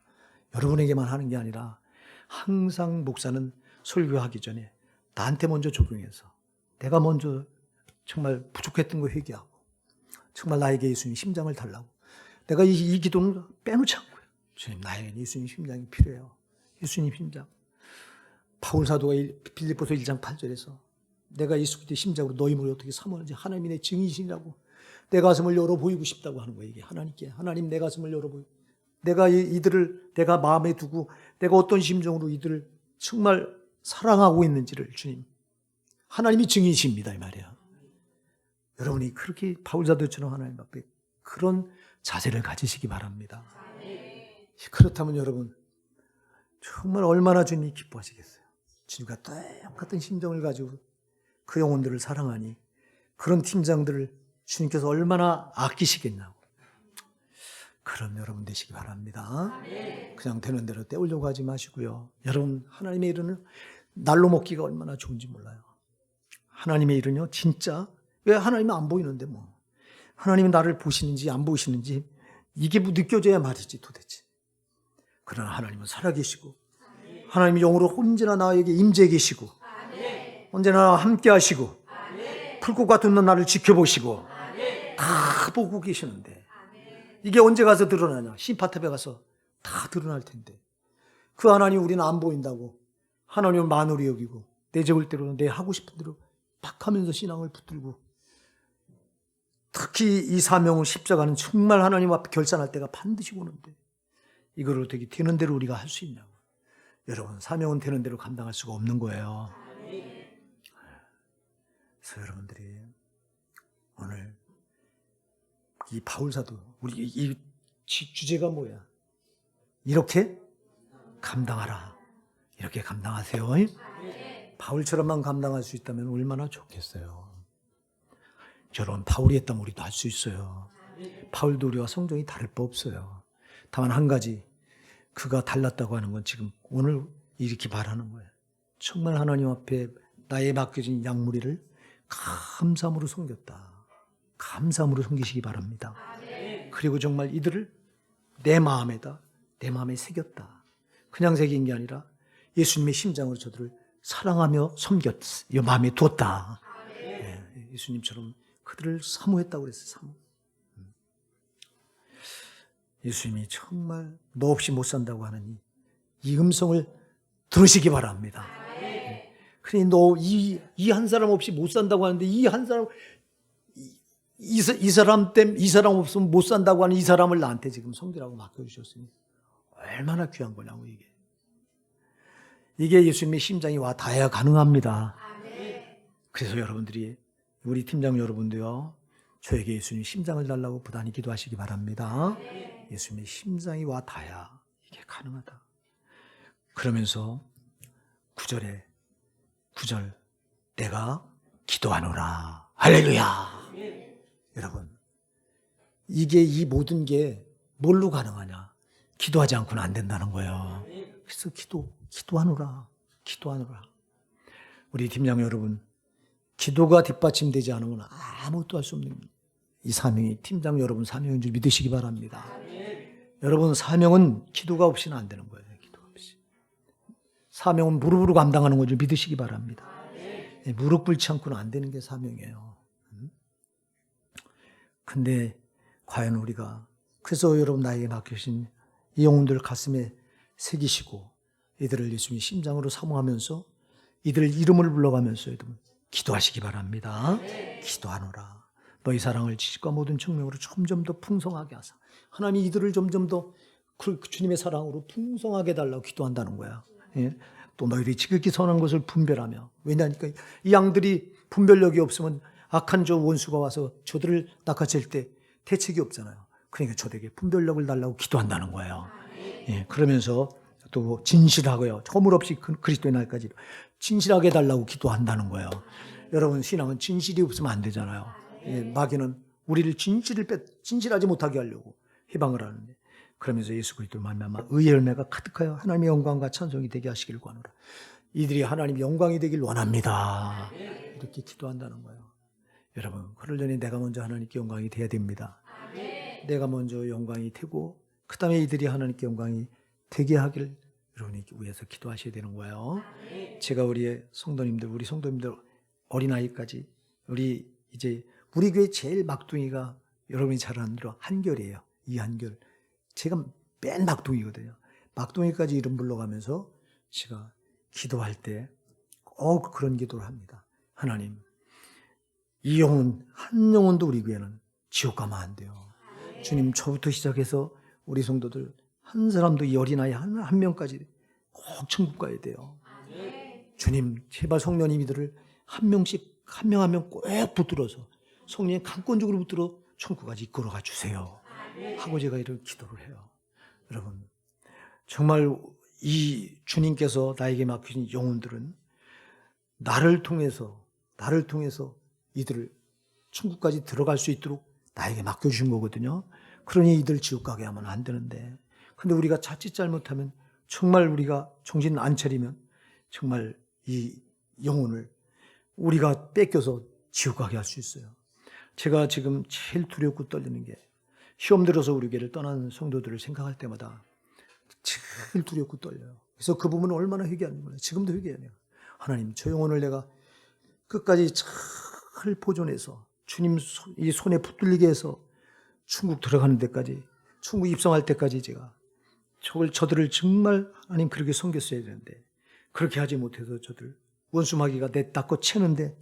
여러분에게만 하는 게 아니라 항상 목사는 설교하기 전에 나한테 먼저 적용해서 내가 먼저 정말 부족했던 거 회개하고 정말 나에게 예수님 심장을 달라고 내가 이 기도는 빼놓지 않고요. 주님, 나에게 예수님 심장이 필요해요. 예수님 심장. 바울 사도가 빌립보서 1장 8절에서 내가 예수 그리스도의 심장으로 너희 무리를 어떻게 사모하는지 하나님이 내 증인이시라고 내 가슴을 열어 보이고 싶다고 하는 거예요. 이게 하나님께 하나님 내 가슴을 열어 보이고 내가 이들을 내가 마음에 두고 내가 어떤 심정으로 이들을 정말 사랑하고 있는지를 주님 하나님이 증인이십니다 이 말이야. 여러분이 그렇게 바울 사도처럼 하나님 앞에 그런 자세를 가지시기 바랍니다. 그렇다면 여러분 정말 얼마나 주님이 기뻐하시겠어요. 주님과 똑같은 심정을 가지고 그 영혼들을 사랑하니 그런 팀장들을 주님께서 얼마나 아끼시겠냐고. 그런 여러분 되시기 바랍니다. 그냥 되는 대로 때우려고 하지 마시고요. 여러분 하나님의 일은 날로 먹기가 얼마나 좋은지 몰라요. 하나님의 일은요 진짜 왜 하나님은 안 보이는데 뭐 하나님이 나를 보시는지 안 보시는지 이게 뭐 느껴져야 말이지 도대체. 그러나 하나님은 살아계시고 하나님이 영으로 언제나 나에게 임재해 계시고 언제나 함께 하시고 풀꽃 같은 나를 지켜보시고 다 보고 계시는데 이게 언제 가서 드러나냐. 심파탑에 가서 다 드러날 텐데 그 하나님 우리는 안 보인다고 하나님은 만홀히 여기고 내 제물대로 내 하고 싶은 대로 막 하면서 신앙을 붙들고 특히 이 사명은 십자가는 정말 하나님 앞에 결산할 때가 반드시 오는데 이거를 어떻게 되는 대로 우리가 할 수 있냐고. 여러분 사명은 되는 대로 감당할 수가 없는 거예요. 그래서 여러분들이 오늘 이 바울사도 우리 이 주제가 뭐야? 이렇게 감당하라. 이렇게 감당하세요. 바울처럼만 감당할 수 있다면 얼마나 좋겠어요. 저런 바울이 했다면 우리도 할 수 있어요. 바울도 우리와 성정이 다를 바 없어요. 다만 한 가지 그가 달랐다고 하는 건 지금 오늘 이렇게 말하는 거예요. 정말 하나님 앞에 나의 맡겨진 양무리를 감사함으로 섬겼다. 감사함으로 섬기시기 바랍니다. 그리고 정말 이들을 내 마음에다, 내 마음에 새겼다. 그냥 새긴 게 아니라 예수님의 심장으로 저들을 사랑하며 섬겼어. 마음에 두었다. 예수님처럼 그들을 사모했다고 그랬어요. 사모. 예수님이 정말 너 없이 못 산다고 하는 이 음성을 들으시기 바랍니다. 그러니 너 이 한 사람 없이 못 산다고 하는데 이 한 사람 이 사람 때문에 이 사람 없으면 못 산다고 하는 이 사람을 나한테 지금 섬기라고 맡겨주셨으니 얼마나 귀한 거냐고 이게 예수님의 심장이 와 닿아야 가능합니다. 그래서 여러분들이 우리 팀장 여러분도요 저에게 예수님 심장을 달라고 부단히 기도하시기 바랍니다. 예수님의 심장이 와 닿아야 이게 가능하다. 그러면서 9절 내가 기도하노라. 할렐루야. 여러분 이게 이 모든 게 뭘로 가능하냐? 기도하지 않고는 안 된다는 거예요. 그래서 기도하노라. 우리 팀장 여러분 기도가 뒷받침되지 않으면 아무것도 할 수 없는 이 사명이 팀장 여러분 사명인 줄 믿으시기 바랍니다. 여러분 사명은 기도가 없이는 안 되는 거예요. 기도가 없이. 사명은 무릎으로 감당하는 걸 줄 믿으시기 바랍니다. 무릎 꿇지 않고는 안 되는 게 사명이에요. 근데 과연 우리가 그래서 여러분 나에게 맡기신 이 영혼들 가슴에 새기시고 이들을 예수님의 심장으로 사모하면서 이들 이름을 불러가면서 여러분 기도하시기 바랍니다. 기도하노라. 너희 사랑을 지식과 모든 청명으로 점점 더 풍성하게 하사 하나님이 이들을 점점 더 주님의 사랑으로 풍성하게 달라고 기도한다는 거야. 또 너희들이 지극히 선한 것을 분별하며 왜냐니까 이 양들이 분별력이 없으면 악한 저 원수가 와서 저들을 낚아챌 때 대책이 없잖아요. 그러니까 저들에게 분별력을 달라고 기도한다는 거예요. 그러면서 또 진실하고요. 허물 없이 그리스도의 날까지 진실하게 달라고 기도한다는 거예요. 여러분 신앙은 진실이 없으면 안 되잖아요. 마귀는 우리를 진실하지 못하게 하려고 해방을 하는데 그러면서 예수 그리스도를 말미암아 의의 열매가 가득하여 하나님의 영광과 찬송이 되게 하시길 구하노라. 이들이 하나님의 영광이 되길 원합니다. 이렇게 기도한다는 거예요. 여러분 그러려니 내가 먼저 하나님께 영광이 돼야 됩니다. 내가 먼저 영광이 되고 그 다음에 이들이 하나님께 영광이 되게 하길 여러분이 위해서 기도하셔야 되는 거예요. 제가 우리 성도님들 어린아이까지 우리 교회 제일 막둥이가 여러분이 잘 아는 대로 한결이에요. 이 한결 제가 맨 막둥이거든요. 막둥이까지 이름 불러가면서 제가 기도할 때 그런 기도를 합니다. 하나님 이 영혼 한 영혼도 우리 교회는 지옥 가면 안 돼요. 주님 저부터 시작해서 우리 성도들 한 사람도 이 어린아이 한 명까지 꼭 천국 가야 돼요. 주님 제발 성령님 이들을 한 명씩 한 명 한 명 꼭 붙들어서 성령님 강권적으로 붙들어 천국까지 이끌어가 주세요 하고 제가 이런 기도를 해요. 여러분 정말 이 주님께서 나에게 맡기신 영혼들은 나를 통해서 이들을 천국까지 들어갈 수 있도록 나에게 맡겨주신 거거든요. 그러니 이들 지옥 가게 하면 안 되는데 근데 우리가 자칫 잘못하면 정말 우리가 정신 안 차리면 정말 이 영혼을 우리가 뺏겨서 지옥 가게 할 수 있어요. 제가 지금 제일 두렵고 떨리는 게 시험 들어서 우리 교회를 떠난 성도들을 생각할 때마다 제일 두렵고 떨려요. 그래서 그 부분은 얼마나 회개하는 거예요. 지금도 회개해요. 하나님 저 영혼을 내가 끝까지 잘 보존해서 주님 이 손에 붙들리게 해서 천국 들어가는 데까지 천국 입성할 때까지 제가 저들을 정말 하나님 그렇게 섬겼어야 되는데 그렇게 하지 못해서 저들 원수 마귀가 내 닦고 채는데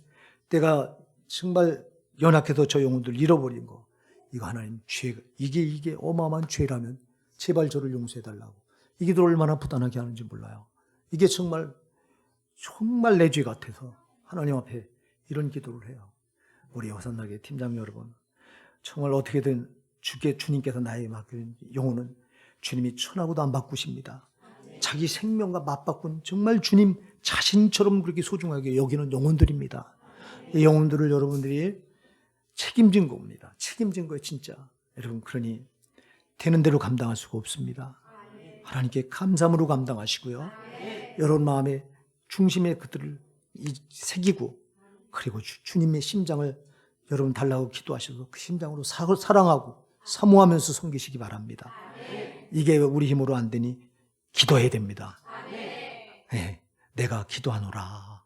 내가 정말 연약해서 저 영혼들 잃어버린 거 이거 하나님 죄가 이게 어마어마한 죄라면 제발 저를 용서해달라고 이 기도를 얼마나 부단하게 하는지 몰라요. 이게 정말 내 죄 같아서 하나님 앞에 이런 기도를 해요. 우리 허산나게 팀장 여러분 정말 어떻게든 주님께서 나에게 맡긴 영혼은 주님이 천하고도 안 바꾸십니다. 자기 생명과 맞바꾼 정말 주님 자신처럼 그렇게 소중하게 여기는 영혼들입니다. 이 영혼들을 여러분들이 책임진 겁니다. 책임진 거예요 진짜. 여러분 그러니 되는 대로 감당할 수가 없습니다. 하나님께 감사함으로 감당하시고요. 여러분 마음의 중심에 그들을 새기고 그리고 주님의 심장을 여러분 달라고 기도하셔서 그 심장으로 사랑하고 사모하면서 섬기시기 바랍니다. 이게 우리 힘으로 안 되니 기도해야 됩니다. 네, 내가 기도하노라.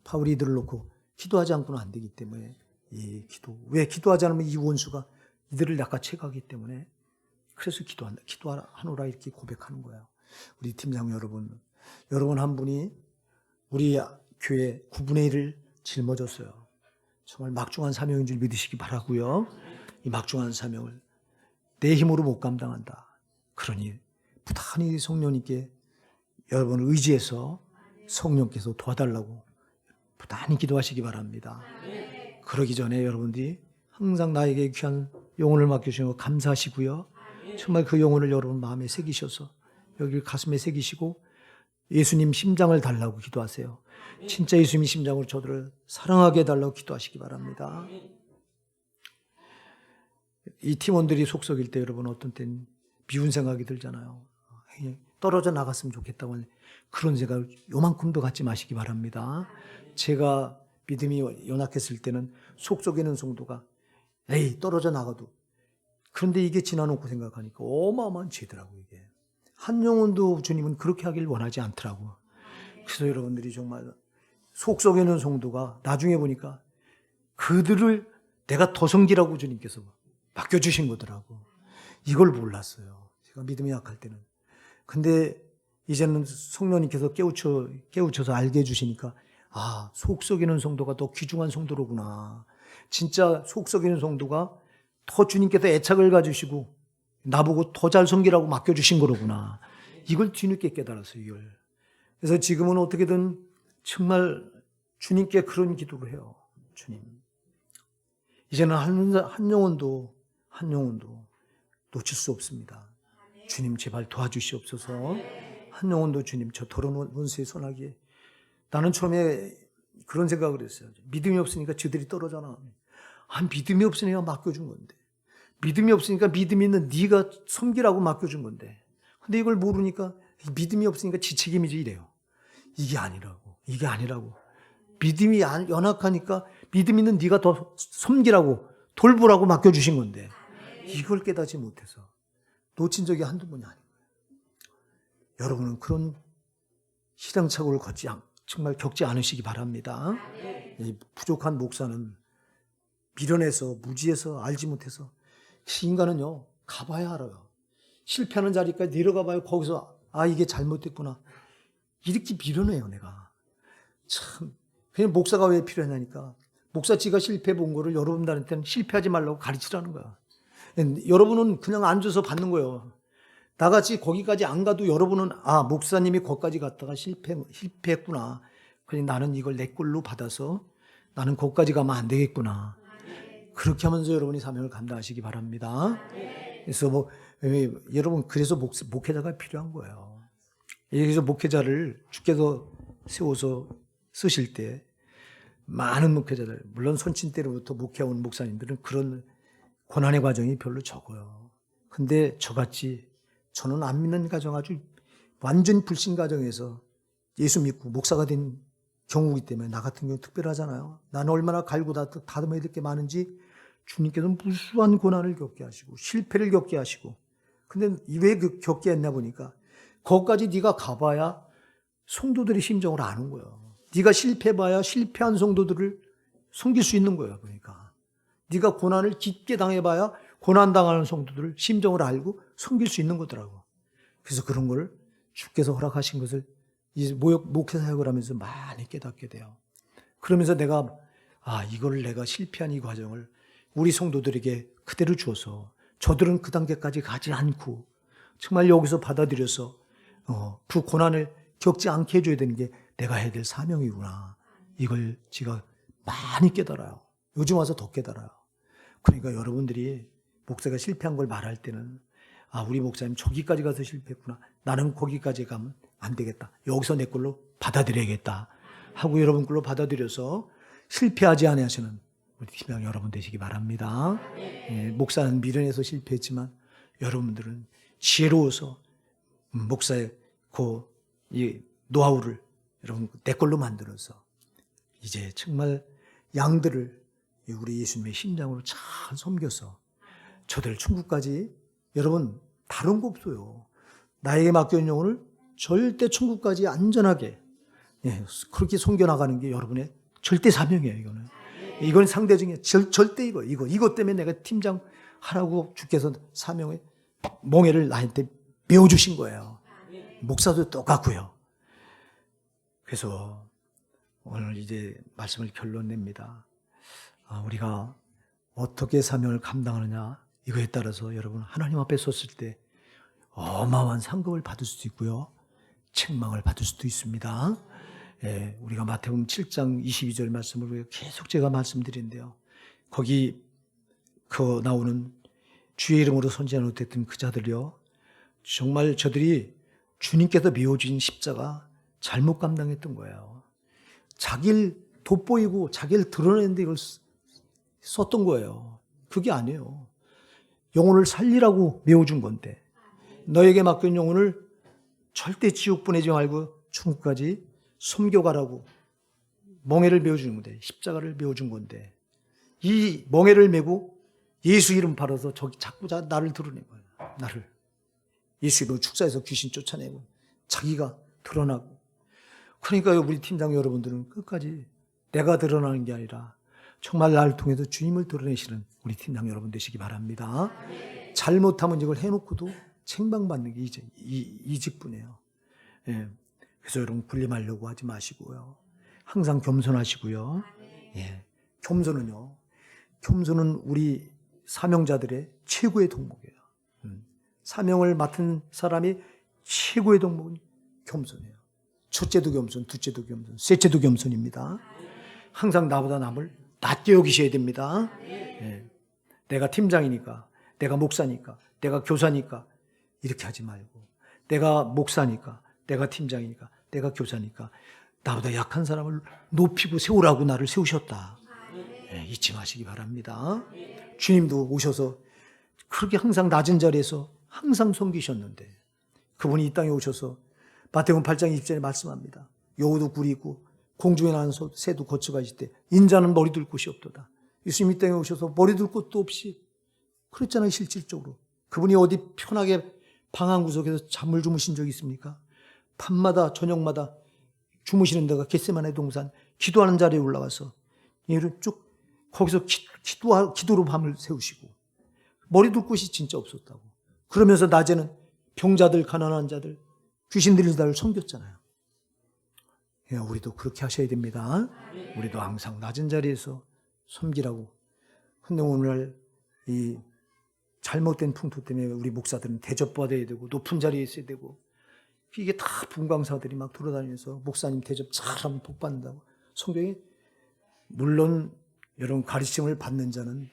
바울이 이들을 놓고 기도하지 않고는 안 되기 때문에 이 기도. 왜 기도하지 않으면 이 원수가 이들을 낚아채가기 때문에 그래서 기도하노라 이렇게 고백하는 거예요. 우리 팀장 여러분 한 분이 우리 교회 9분의 1을 짊어졌어요. 정말 막중한 사명인 줄 믿으시기 바라고요. 이 막중한 사명을 내 힘으로 못 감당한다. 그러니 부단히 성령님께 여러분을 의지해서 성령께서 도와달라고 부단히 기도하시기 바랍니다. 그러기 전에 여러분들이 항상 나에게 귀한 영혼을 맡겨주신 거 감사하시고요. 정말 그 영혼을 여러분 마음에 새기셔서 여기 가슴에 새기시고 예수님 심장을 달라고 기도하세요. 진짜 예수님 심장으로 저들을 사랑하게 해달라고 기도하시기 바랍니다. 이 팀원들이 속썩일 때 여러분 어떤 때는 미운 생각이 들잖아요. 떨어져 나갔으면 좋겠다고 하는 그런 생각 요만큼도 갖지 마시기 바랍니다. 제가 믿음이 연약했을 때는 속썩이는 성도가 에이 떨어져 나가도 그런데 이게 지나놓고 생각하니까 어마어마한 죄더라고요. 이게 한 영혼도 주님은 그렇게 하길 원하지 않더라고. 그래서 여러분들이 정말 속썩이는 성도가 나중에 보니까 그들을 내가 더 섬기라고 주님께서 맡겨주신 거더라고. 이걸 몰랐어요. 제가 믿음이 약할 때는. 근데 이제는 성령님께서 깨우쳐서 알게 해주시니까 아, 속썩이는 성도가 더 귀중한 성도로구나. 진짜 속썩이는 성도가 더 주님께서 애착을 가지시고 나보고 더 잘 섬기라고 맡겨주신 거로구나. 이걸 뒤늦게 깨달았어요. 이걸. 그래서 지금은 어떻게든 정말 주님께 그런 기도를 해요. 주님. 이제는 한 영혼도 놓칠 수 없습니다. 주님 제발 도와주시옵소서. 한 영혼도 주님 저 더러운 원수의 손아귀에. 나는 처음에 그런 생각을 했어요. 믿음이 없으니까 저들이 떨어져나. 믿음이 없으니까 맡겨준 건데. 믿음이 없으니까 믿음 있는 네가 섬기라고 맡겨준 건데. 근데 이걸 모르니까 믿음이 없으니까 지책임이지 이래요. 이게 아니라고. 믿음이 연약하니까 믿음 있는 네가 더 섬기라고 돌보라고 맡겨주신 건데 이걸 깨닫지 못해서 놓친 적이 한두 번이 아닌 거예요. 여러분은 그런 시행착오를 정말 겪지 않으시기 바랍니다. 이 부족한 목사는 미련해서 무지해서 알지 못해서 인간은요 가봐야 알아요. 실패하는 자리까지 내려가 봐요. 거기서 이게 잘못됐구나. 이렇게 미련해요 내가. 참 그냥 목사가 왜 필요하냐니까 목사 지가 실패해 본 거를 여러분들한테는 실패하지 말라고 가르치라는 거야. 여러분은 그냥 앉아서 받는 거예요. 나같이 거기까지 안 가도 여러분은 목사님이 거기까지 갔다가 실패했구나. 그래서 나는 이걸 내 꼴로 받아서 나는 거기까지 가면 안 되겠구나. 그렇게 하면서 여러분이 사명을 감당하시기 바랍니다. 그래서 여러분 그래서 목회자가 필요한 거예요. 그래서 목회자를 주께서 세워서 쓰실 때 많은 목회자들 물론 선친 때로부터 목회해온 목사님들은 그런 고난의 과정이 별로 적어요. 근데 저는 안 믿는 가정 아주 완전 불신 가정에서 예수 믿고 목사가 된 경우이기 때문에 나 같은 경우 특별하잖아요. 나는 얼마나 갈고 다듬어야 될 게 많은지 주님께서 무수한 고난을 겪게 하시고 실패를 겪게 하시고 근데 왜 겪게 했나 보니까 거기까지 네가 가봐야 성도들의 심정을 아는 거예요. 네가 실패해봐야 실패한 성도들을 섬길 수 있는 거예요. 그러니까 네가 고난을 깊게 당해봐야 고난당하는 성도들을 심정을 알고 섬길 수 있는 거더라고. 그래서 그런 걸 주께서 허락하신 것을 목회 사역을 하면서 많이 깨닫게 돼요. 그러면서 내가 이걸 내가 실패한 이 과정을 우리 성도들에게 그대로 주어서 저들은 그 단계까지 가지 않고 정말 여기서 받아들여서 그 고난을 겪지 않게 해줘야 되는 게 내가 해야 될 사명이구나. 이걸 제가 많이 깨달아요. 요즘 와서 더 깨달아요. 그러니까 여러분들이 목사가 실패한 걸 말할 때는 우리 목사님 저기까지 가서 실패했구나. 나는 거기까지 가면 안 되겠다. 여기서 내 걸로 받아들여야겠다 하고 여러분 걸로 받아들여서 실패하지 아니하시는 우리 팀장 여러분 되시기 바랍니다. 목사는 미련해서 실패했지만 여러분들은 지혜로워서 목사의 이 노하우를 여러분 내 걸로 만들어서 이제 정말 양들을 우리 예수님의 심장으로 잘 섬겨서 저들 천국까지, 여러분 다른 거 없어요. 나에게 맡겨진 영혼을 절대 천국까지 안전하게 그렇게 섬겨나가는 게 여러분의 절대 사명이에요. 이건 상대적인 절대 이것 때문에 내가 팀장 하라고 주께서 사명의 몽해를 나한테 메워주신 거예요. 목사도 똑같고요. 그래서 오늘 이제 말씀을 결론 냅니다. 우리가 어떻게 사명을 감당하느냐, 이거에 따라서 여러분 하나님 앞에 섰을 때 어마어마한 상급을 받을 수도 있고요, 책망을 받을 수도 있습니다. 우리가 마태복음 7장 22절 말씀을 계속 제가 말씀드린대요. 거기 그 나오는 주의 이름으로 선지자 못했던 그 자들이요, 정말 저들이 주님께서 메워주신 십자가 잘못 감당했던 거예요. 자기를 돋보이고 자기를 드러내는데 이걸 썼던 거예요. 그게 아니에요. 영혼을 살리라고 메워준 건데, 너에게 맡긴 영혼을 절대 지옥 보내지 말고 천국까지 섬겨가라고 멍에를 메워주는 건데, 십자가를 메워준 건데, 이 멍에를 메고 예수 이름 팔아서 저기 자꾸 나를 드러낸 거예요. 나를 예수 이름 축사해서 귀신 쫓아내고 자기가 드러나고. 그러니까요, 우리 팀장 여러분들은 끝까지 내가 드러나는 게 아니라 정말 나를 통해서 주님을 드러내시는 우리 팀장 여러분 되시기 바랍니다. 잘못하면 이걸 해놓고도 책망받는 게 이제 이 직분이에요. 그래서 여러분 군림하려고 하지 마시고요, 항상 겸손하시고요. 겸손은 우리 사명자들의 최고의 덕목이에요. 사명을 맡은 사람이 최고의 덕목은 겸손이에요. 첫째도 겸손, 둘째도 겸손, 셋째도 겸손입니다. 항상 나보다 남을 낮게 여기셔야 됩니다. 내가 팀장이니까, 내가 목사니까, 내가 교사니까 이렇게 하지 말고, 내가 목사니까, 내가 팀장이니까, 내가 교사니까 나보다 약한 사람을 높이고 세우라고 나를 세우셨다. 잊지 마시기 바랍니다. 주님도 오셔서 그렇게 항상 낮은 자리에서 항상 섬기셨는데, 그분이 이 땅에 오셔서 마태복음 8장 20절에 말씀합니다. 여우도 굴이 있고 공중에 나는 새도 거처가 있을 때 인자는 머리 둘 곳이 없도다. 예수님 이 땅에 오셔서 머리 둘 곳도 없이 그랬잖아요. 실질적으로 그분이 어디 편하게 방 한 구석에서 잠을 주무신 적이 있습니까? 밤마다 저녁마다 주무시는 데가 겟세마네 동산, 기도하는 자리에 올라가서 얘를 쭉 거기서 기도로 밤을 새우시고, 머리 둘 곳이 진짜 없었다고. 그러면서 낮에는 병자들, 가난한 자들, 귀신 들린 자를 섬겼잖아요. 우리도 그렇게 하셔야 됩니다. 우리도 항상 낮은 자리에서 섬기라고. 근데 오늘 이 잘못된 풍토 때문에 우리 목사들은 대접받아야 되고 높은 자리에 있어야 되고, 이게 다 분광사들이 막 돌아다니면서 목사님 대접 잘하면 복 받는다고. 성경에 물론 여러분 가르침을 받는 자는,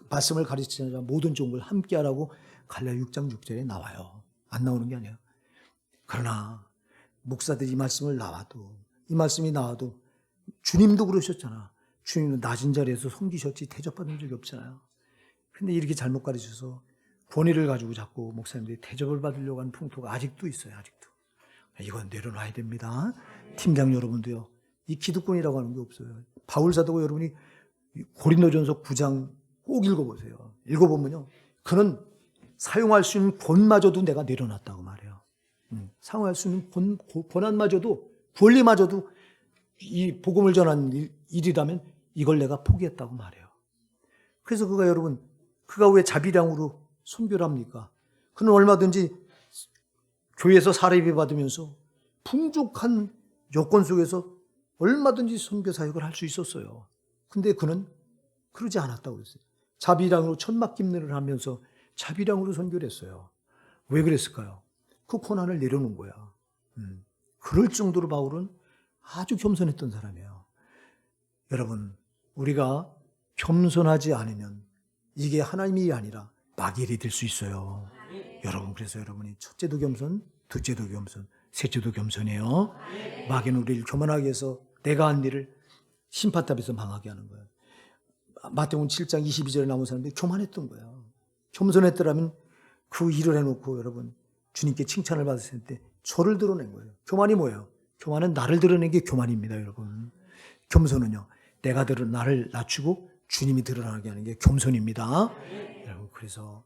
말씀을 가르치는 자는 모든 좋은 걸 함께 하라고 갈라디아 6장 6절에 나와요. 안 나오는 게 아니에요. 그러나 목사들이 이 말씀이 나와도 주님도 그러셨잖아. 주님은 낮은 자리에서 섬기셨지 대접받은 적이 없잖아요. 근데 이렇게 잘못 가르쳐서 권위를 가지고 자꾸 목사님들이 대접을 받으려고 하는 풍토가 아직도 있어요. 아직도. 이건 내려놔야 됩니다. 팀장 여러분도요, 이 기득권이라고 하는 게 없어요. 바울 사도가 여러분이 고린도전서 9장 꼭 읽어보세요. 읽어보면요, 그는 사용할 수 있는 권마저도 내가 내려놨다고 말해요. 사용할 수 있는 권한마저도, 권리마저도 이 복음을 전하는 일이라면 이걸 내가 포기했다고 말해요. 그래서 그가 왜 자비량으로 선교를 합니까? 그는 얼마든지 교회에서 사례비 받으면서 풍족한 여건 속에서 얼마든지 선교 사역을 할 수 있었어요. 근데 그는 그러지 않았다고 그랬어요. 자비량으로 천막김례를 하면서 자비량으로 선교를 했어요. 왜 그랬을까요? 그 고난을 내려놓은 거야. 그럴 정도로 바울은 아주 겸손했던 사람이에요. 여러분, 우리가 겸손하지 않으면 이게 하나님이 아니라 마귀일이 될 수 있어요. 여러분, 그래서 여러분이 첫째도 겸손, 둘째도 겸손, 셋째도 겸손해요. 마귀는 우리를 교만하게 해서 내가 한 일을 심판탑에서 망하게 하는 거예요. 마태복음 7장 22절에 나온 사람들이 교만했던 거예요. 겸손했더라면 그 일을 해놓고 여러분 주님께 칭찬을 받았을 때 저를 드러낸 거예요. 교만이 뭐예요? 교만은 나를 드러낸 게 교만입니다, 여러분. 겸손은요, 나를 낮추고 주님이 드러나게 하는 게 겸손입니다. 여러분, 그래서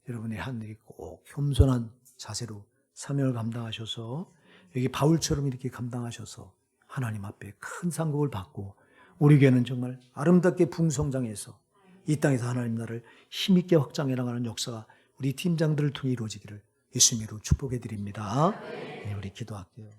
여러분의 하늘이 꼭 겸손한 자세로 사명을 감당하셔서 여기 바울처럼 이렇게 감당하셔서 하나님 앞에 큰 상급을 받고 우리 교회는 정말 아름답게 붕성장해서 이 땅에서 하나님 나라를 힘있게 확장해 나가는 역사가 우리 팀장들을 통해 이루어지기를 예수님으로 축복해 드립니다. 네, 우리 기도할게요.